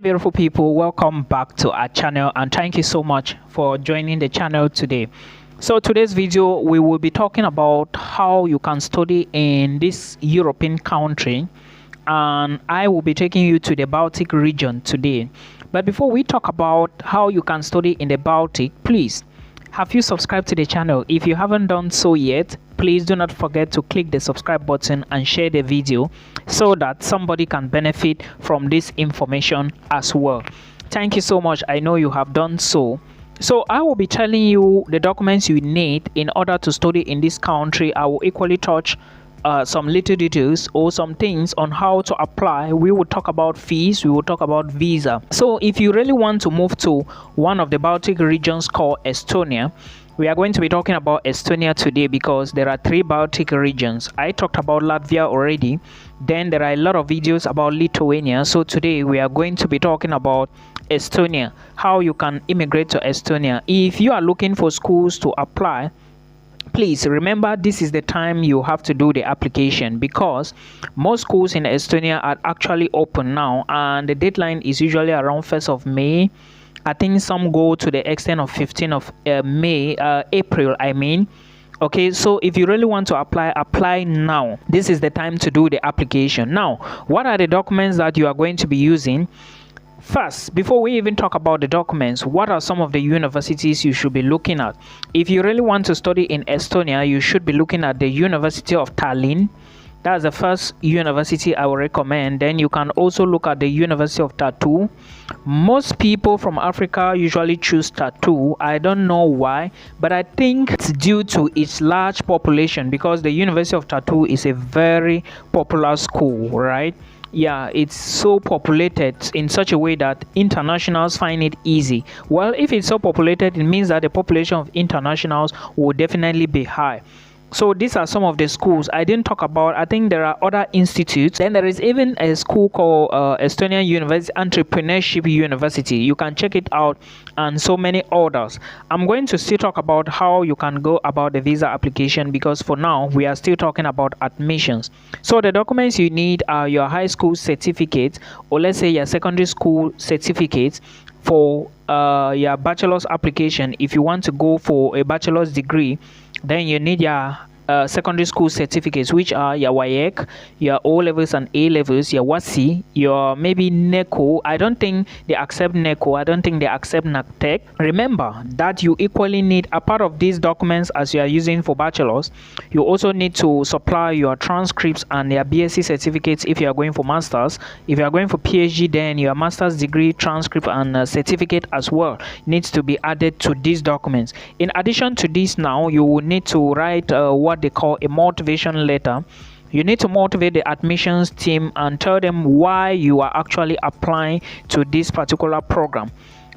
Beautiful people, welcome back to our channel and thank you so much for joining the channel today. So today's video we will be talking about how you can study in this European country, and I will be taking you to the Baltic region today. But before we talk about how you can study in the Baltic, please have you subscribed to the channel? If you haven't done so yet, please do not forget to click the subscribe button and share the video so that somebody can benefit from this information as well. Thank you so much. I know you have done so. So I will be telling you the documents you need in order to study in this country. I will equally touch some little details or some things on how to apply. We will talk about fees, we will talk about visa. So if you really want to move to one of the Baltic regions called Estonia, we are going to be talking about Estonia today because there are 3 Baltic regions. I talked about Latvia already. Then there are a lot of videos about Lithuania. So today we are going to be talking about Estonia, how you can immigrate to Estonia. If you are looking for schools to apply, please remember this is the time you have to do the application, because most schools in Estonia are actually open now and the deadline is usually around 1st of May. I think some go to the extent of 15th of April I mean. Okay, so if you really want to apply now. This is the time to do the application. Now, what are the documents that you are going to be using? First, before we even talk about the documents, what are some of the universities you should be looking at? If you really want to study in Estonia, you should be looking at the University of Tallin. That's the first university I will recommend. Then you can also look at the University of Tartu. Most people from Africa usually choose Tartu. I don't know why, but I think it's due to its large population, because the University of Tartu is a very popular school, right? Yeah, it's so populated in such a way that internationals find it easy. Well, if it's so populated, it means that the population of internationals will definitely be high. So these are some of the schools I didn't talk about. I think there are other institutes. Then there is even a school called Estonian University Entrepreneurship University. You can check it out, and so many others. I'm going to still talk about how you can go about the visa application, because for now we are still talking about admissions. So the documents you need are your high school certificate, or let's say your secondary school certificate for your bachelor's application. If you want to go for a bachelor's degree, then you need your secondary school certificates, which are your WAEC, your O levels and A levels, your WASI, your maybe NECO. I don't think they accept NECO. I don't think they accept NACTEC. Remember that you equally need, a part of these documents as you are using for bachelors, you also need to supply your transcripts and your BSc certificates if you are going for masters. If you are going for PhD, then your master's degree transcript and certificate as well needs to be added to these documents. In addition to this, now you will need to write what they call a motivation letter. You need to motivate the admissions team and tell them why you are actually applying to this particular program.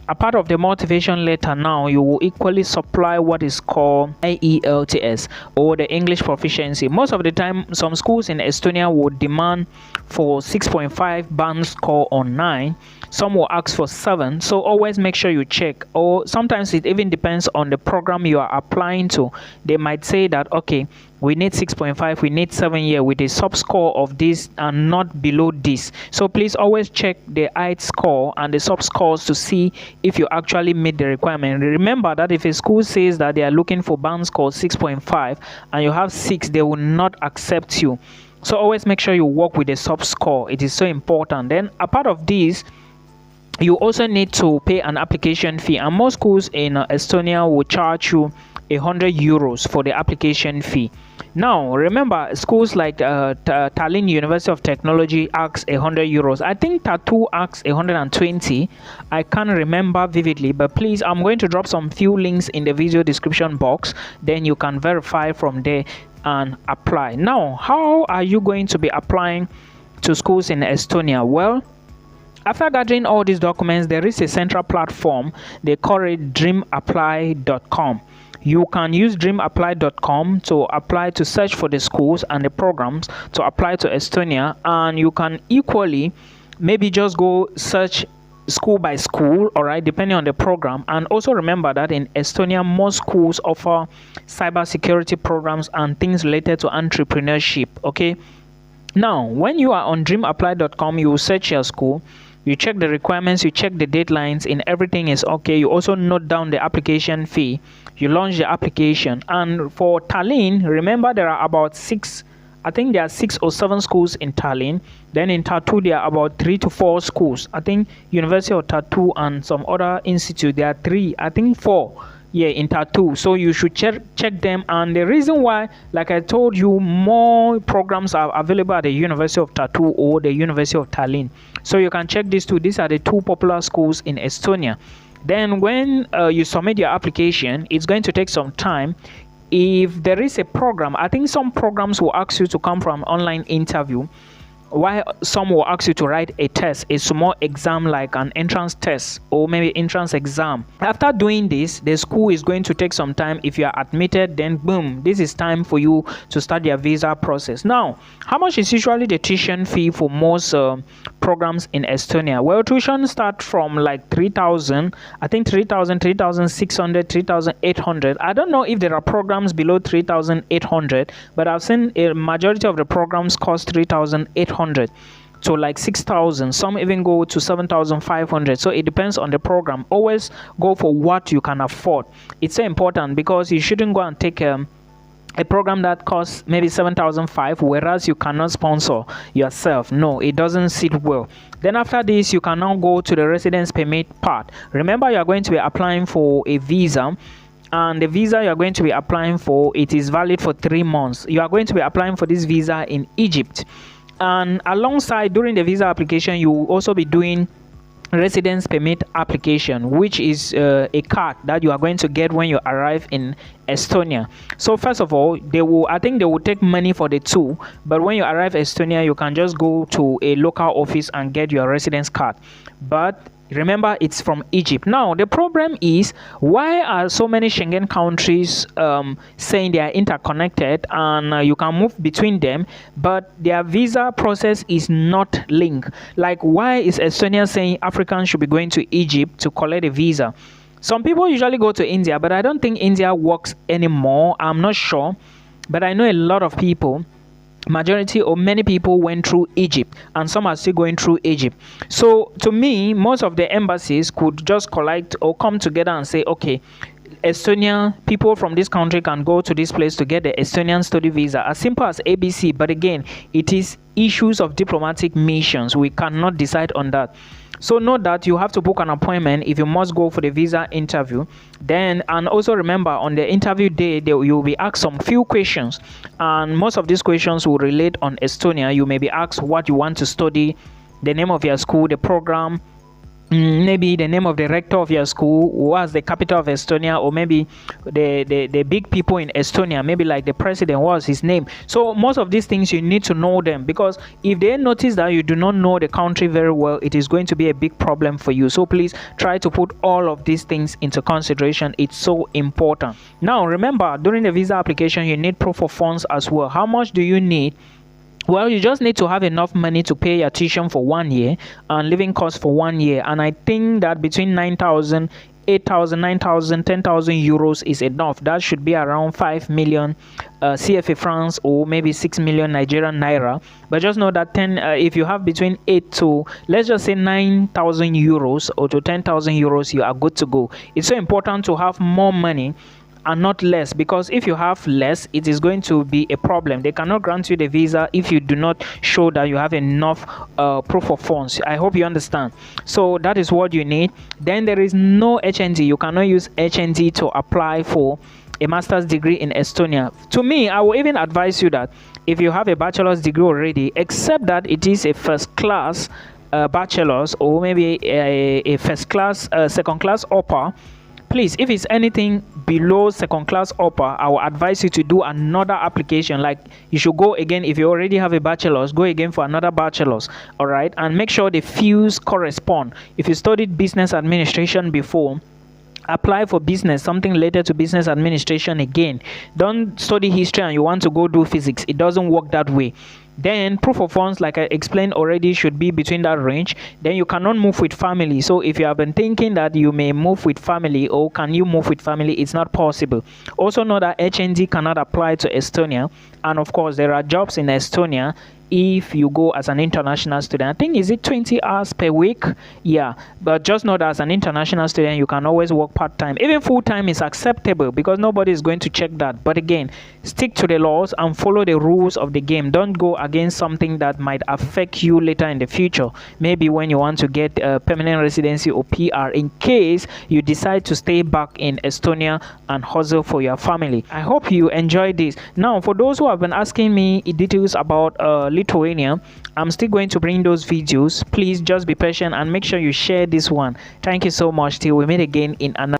A part of the motivation letter, now you will equally supply what is called IELTS, or the English proficiency. Most of the time some schools in Estonia would demand for 6.5 band score on 9. Some will ask for 7, so always make sure you check. Or sometimes it even depends on the program you are applying to. They might say that, okay, we need 6.5, we need 7 here with a sub score of this and not below this. So please always check the IELTS score and the sub scores to see if you actually meet the requirement. Remember that if a school says that they are looking for band score 6.5 and you have 6, they will not accept you. So always make sure you work with the sub score. It is so important. Then a part of this, you also need to pay an application fee, and most schools in Estonia will charge you 100 euros for the application fee. Now remember, schools like Tallinn University of Technology asks 100 euros. I think Tartu asks 120. I can't remember vividly, but please, I'm going to drop some few links in the video description box, then you can verify from there and apply. Now, how are you going to be applying to schools in Estonia? Well, after gathering all these documents, there is a central platform. They call it dreamapply.com. You can use dreamapply.com to apply to search for the schools and the programs to apply to Estonia, and you can equally maybe just go search school by school, all right, depending on the program. And also remember that in Estonia, most schools offer cybersecurity programs and things related to entrepreneurship. Okay, now when you are on dreamapply.com, you will search your school. you check the requirements, you check the deadlines, and everything is okay. You also note down the application fee, you launch the application. And for Tallin, remember there are about I think there are 6 or 7 schools in Tallin. Then in Tartu there are about 3 to 4 schools. I think University of Tartu and some other institute, there are 3, I think 4, yeah, in Tartu. So you should check them. And the reason why, like I told you, more programs are available at the University of Tartu or the University of Tallin. So you can check these two. These are the 2 popular schools in Estonia. Then when you submit your application, it's going to take some time. If there is a program, I think some programs will ask you to come from online interview, while some will ask you to write a test, a small exam like an entrance test or maybe entrance exam. After doing this, the school is going to take some time. If you are admitted, then boom, this is time for you to start your visa process. Now, how much is usually the tuition fee for most programs in Estonia? Well, tuition start from like 3,000, I think 3,000, 3,600, 3,800. I don't know if there are programs below 3,800, but I've seen a majority of the programs cost 3,800 to like 6,000. Some even go to 7,500. So it depends on the program. Always go for what you can afford. It's so important, because you shouldn't go and take a program that costs maybe 7,500, whereas you cannot sponsor yourself. No, it doesn't sit well. Then after this, you can now go to the residence permit part. Remember, you are going to be applying for a visa, and the visa you are going to be applying for, it is valid for 3 months. You are going to be applying for this visa in Egypt, and alongside during the visa application, you will also be doing residence permit application, which is a card that you are going to get when you arrive in Estonia. So first of all, I think they will take money for the 2, but when you arrive Estonia, you can just go to a local office and get your residence card. But remember, it's from Egypt. Now the problem is, why are so many Schengen countries saying they are interconnected and you can move between them, but their visa process is not linked? Like, why is Estonia saying Africans should be going to Egypt to collect a visa? Some people usually go to India, but I don't think India works anymore. I'm not sure, but I know a lot of people, majority or many people, went through Egypt, and some are still going through Egypt. So to me, most of the embassies could just collect or come together and say, okay, Estonia, people from this country can go to this place to get the Estonian study visa, as simple as ABC. But again, it is issues of diplomatic missions. We cannot decide on that. So note that you have to book an appointment if you must go for the visa interview. Then, and also remember, on the interview day, you will be asked some few questions, and most of these questions will relate on Estonia. You may be asked what you want to study, the name of your school, the program, maybe the name of the rector of your school, what's the capital of Estonia, or maybe the big people in Estonia, maybe like the president, what's his name. So most of these things you need to know them, because if they notice that you do not know the country very well, it is going to be a big problem for you. So please try to put all of these things into consideration. It's so important. Now remember, during the visa application, you need proof of funds as well. How much do you need? Well, you just need to have enough money to pay your tuition for 1 year and living costs for 1 year. And I think that between 9,000, 8,000, 9,000, 10,000 euros is enough. That should be around 5 million CFA francs, or maybe 6 million Nigerian naira. But just know that if you have between 8 to, let's just say 9,000 euros or to 10,000 euros, you are good to go. It's so important to have more money and not less, because if you have less, it is going to be a problem. They cannot grant you the visa if you do not show that you have enough proof of funds. I hope you understand. So that is what you need. Then there is no HND. You cannot use HND to apply for a master's degree in Estonia. To me, I will even advise you that if you have a bachelor's degree already, except that it is a first class bachelor's, or maybe a first class, second class upper, please, if it's anything below second class upper, I will advise you to do another application. Like, you should go again. If you already have a bachelor's, go again for another bachelor's. All right, and make sure the fields correspond. If you studied business administration before, apply for business, something related to business administration again. Don't study history and you want to go do physics. It doesn't work that way. Then proof of funds, like I explained already, should be between that range. Then you cannot move with family. So if you have been thinking that you may move with family, or can you move with family, it's not possible. Also know that HND cannot apply to Estonia. And of course, there are jobs in Estonia if you go as an international student. I think is it 20 hours per week? Yeah, but just know that as an international student you can always work part-time. Even full-time is acceptable because nobody is going to check that. But again, stick to the laws and follow the rules of the game. Don't go against something that might affect you later in the future, maybe when you want to get a permanent residency or PR, in case you decide to stay back in Estonia and hustle for your family. I hope you enjoyed this. Now, for those who have been asking me details about Lithuania, I'm still going to bring those videos. Please just be patient and make sure you share this one. Thank you so much. Till we meet again in another